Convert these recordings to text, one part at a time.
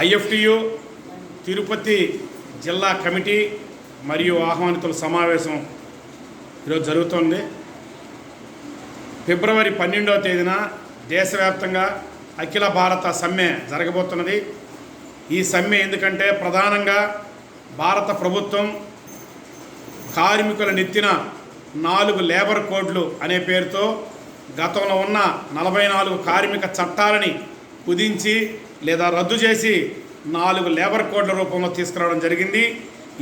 IFTU Tirupati జిల్లా committee మరియు ఆహ్వానితుల సమావేశం ఈరోజు జరుగుతోంది. ఫిబ్రవరి 12వ తేదీన దేశవ్యాప్తంగా అఖిల భారత సమ్మె జరగబోతున్నది. ఈ సమ్మె ఎందుకంటే ప్రధానంగా భారత ప్రభుత్వం కార్మికుల నెత్తిన 4 లేబర్ కోడ్లు అనే పేరుతో గతంలో ఉన్న 44 కార్మిక చట్టాలని కుదించి లేదా రద్దు చేసి 4 లేబర్ కోడ్ల రూపంలో తీసుకురావడం జరిగింది.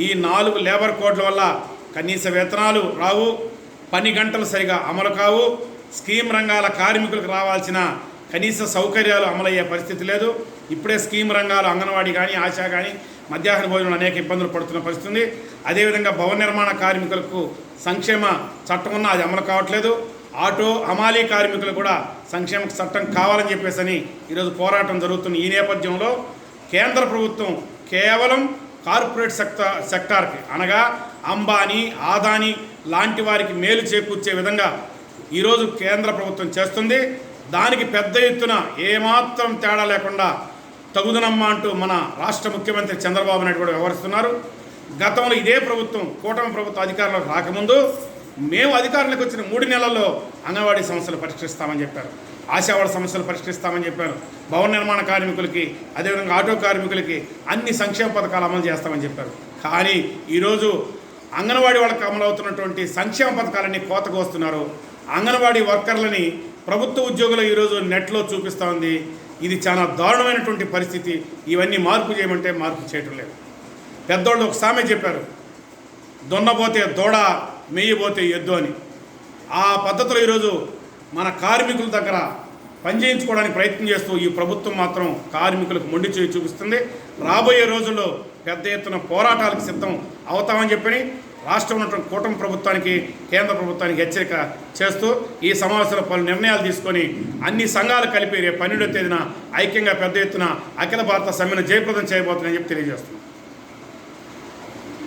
ఈ 4 లేబర్ కోడ్ల వల్ల కనీస వేతనాలు రావు, పని గంటలు సరిగా అమలు కావు, స్కీమ్ రంగాల కార్మికులకు రావాల్సిన కనీస సౌకర్యాలు అమలయ్యే పరిస్థితి లేదు. ఇప్పుడే స్కీమ్ రంగాలు అంగన్వాడీ కానీ ఆశా కానీ మధ్యాహ్న భోజనం అనేక ఇబ్బందులు పడుతున్న పరిస్థితి ఉంది. అదేవిధంగా భవన నిర్మాణ కార్మికులకు సంక్షేమ చట్టం ఉన్నా అది అమలు కావట్లేదు. ఆటో హమాలీ కార్మికులు కూడా సంక్షేమ చట్టం కావాలని చెప్పేసి ఈరోజు పోరాటం జరుగుతున్న ఈ నేపథ్యంలో కేంద్ర ప్రభుత్వం కేవలం కార్పొరేట్ సెక్టార్కి అనగా అంబానీ, ఆదానీ లాంటి వారికి మేలు చేకూర్చే విధంగా ఈరోజు కేంద్ర ప్రభుత్వం చేస్తుంది. దానికి పెద్ద ఎత్తున ఏమాత్రం తేడా లేకుండా తగుదనమ్మా అంటూ మన రాష్ట్ర ముఖ్యమంత్రి చంద్రబాబు నాయుడు కూడా వ్యవహరిస్తున్నారు. గతంలో ఇదే ప్రభుత్వం కూటమి ప్రభుత్వం అధికారంలోకి రాకముందు మేము అధికారంలోకి వచ్చిన 3 నెలల్లో అంగన్వాడీ సమస్యలు పరిష్కరిస్తామని చెప్పారు, ఆశావాడ సమస్యలు పరిష్కరిస్తామని చెప్పారు, భవన నిర్మాణ కార్మికులకి అదేవిధంగా ఆటో కార్మికులకి అన్ని సంక్షేమ పథకాలు అమలు చేస్తామని చెప్పారు. కానీ ఈరోజు అంగన్వాడీ వాళ్ళకి అమలు అవుతున్నటువంటి సంక్షేమ పథకాలన్నీ కోతకు వస్తున్నారు. అంగన్వాడీ వర్కర్లని ప్రభుత్వ ఉద్యోగులు ఈరోజు నెట్లో చూపిస్తూ ఉంది. ఇది చాలా దారుణమైనటువంటి పరిస్థితి. ఇవన్నీ మార్పు చేయమంటే మార్పు చేయటం లేదు. పెద్దోళ్ళు ఒక సామెత చెప్పారు, దున్నపోతే దూడ మేయబోతే ఎద్దు అని. ఆ పద్ధతిలో ఈరోజు మన కార్మికుల దగ్గర పనిచేయించుకోవడానికి ప్రయత్నం చేస్తూ ఈ ప్రభుత్వం మాత్రం కార్మికులకు మొండి చేయి చూపిస్తుంది. రాబోయే రోజుల్లో పెద్ద ఎత్తున పోరాటాలకు సిద్ధం అవుతామని చెప్పని రాష్ట్రం ఉన్నటువంటి కూటమి ప్రభుత్వానికి కేంద్ర ప్రభుత్వానికి హెచ్చరిక చేస్తూ ఈ సమావేశంలో పలు నిర్ణయాలు తీసుకొని అన్ని సంఘాలు కలిపి రేపు 12వ తేదీన ఐక్యంగా పెద్ద ఎత్తున అఖిల భారత సమ్మెను జయప్రదం చేయబోతుందని చెప్పి తెలియజేస్తున్నాం.